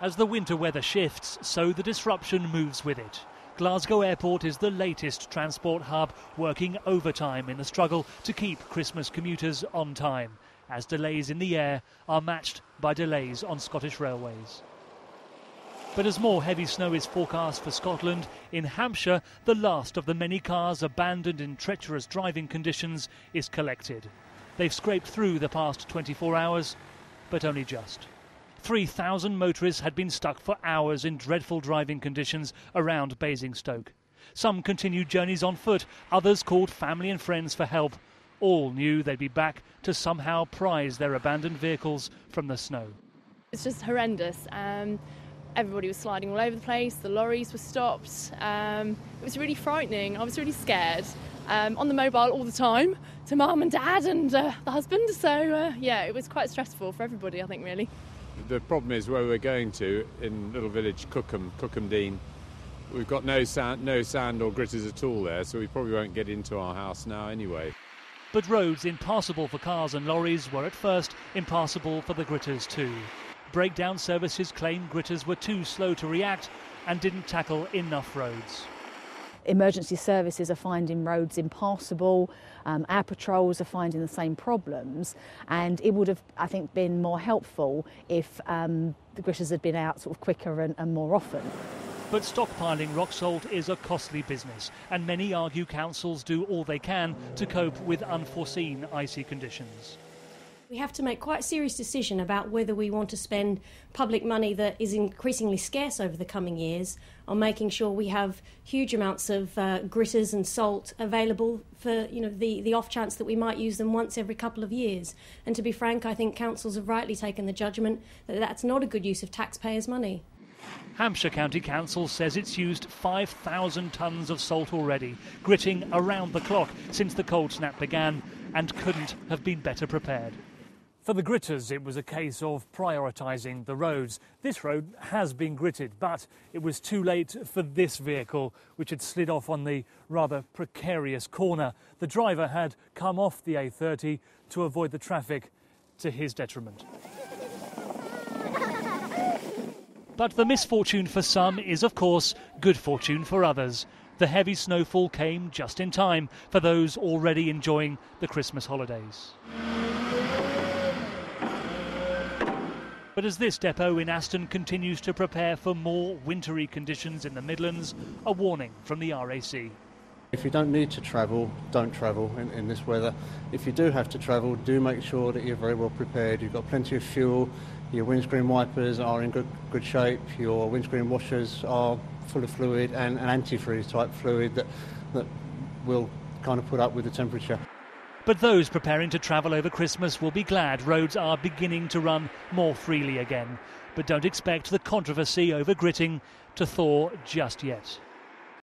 As the winter weather shifts, so the disruption moves with it. Glasgow Airport is the latest transport hub, working overtime in the struggle to keep Christmas commuters on time, as delays in the air are matched by delays on Scottish railways. But as more heavy snow is forecast for Scotland, in Hampshire, the last of the many cars abandoned in treacherous driving conditions is collected. They've scraped through the past 24 hours, but only just. 3,000 motorists had been stuck for hours in dreadful driving conditions around Basingstoke. Some continued journeys on foot, others called family and friends for help. All knew they'd be back to somehow prize their abandoned vehicles from the snow. It's just horrendous. Everybody was sliding all over the place, the lorries were stopped. It was really frightening. I was really scared. On the mobile all the time to mum and dad and the husband. So, yeah, it was quite stressful for everybody, I think, really. The problem is where we're going to, in little village Cookham Dean, we've got no sand or gritters at all there, so we probably won't get into our house now anyway. But roads impassable for cars and lorries were at first impassable for the gritters too. Breakdown services claimed gritters were too slow to react and didn't tackle enough roads. Emergency services are finding roads impassable, our patrols are finding the same problems, and it would have, I think, been more helpful if the gritters had been out sort of quicker and more often. But stockpiling rock salt is a costly business, and many argue councils do all they can to cope with unforeseen icy conditions. We have to make quite a serious decision about whether we want to spend public money that is increasingly scarce over the coming years on making sure we have huge amounts of gritters and salt available for the off chance that we might use them once every couple of years. And to be frank, I think councils have rightly taken the judgment that that's not a good use of taxpayers' money. Hampshire County Council says it's used 5,000 tonnes of salt already, gritting around the clock since the cold snap began, and couldn't have been better prepared. For the gritters, it was a case of prioritising the roads. This road has been gritted, but it was too late for this vehicle, which had slid off on the rather precarious corner. The driver had come off the A30 to avoid the traffic, to his detriment. But the misfortune for some is, of course, good fortune for others. The heavy snowfall came just in time for those already enjoying the Christmas holidays. But as this depot in Aston continues to prepare for more wintry conditions in the Midlands, a warning from the RAC. If you don't need to travel, don't travel in this weather. If you do have to travel, do make sure that you're very well prepared. You've got plenty of fuel, your windscreen wipers are in good shape, your windscreen washers are full of fluid and an antifreeze type fluid that will kind of put up with the temperature. But those preparing to travel over Christmas will be glad roads are beginning to run more freely again. But don't expect the controversy over gritting to thaw just yet.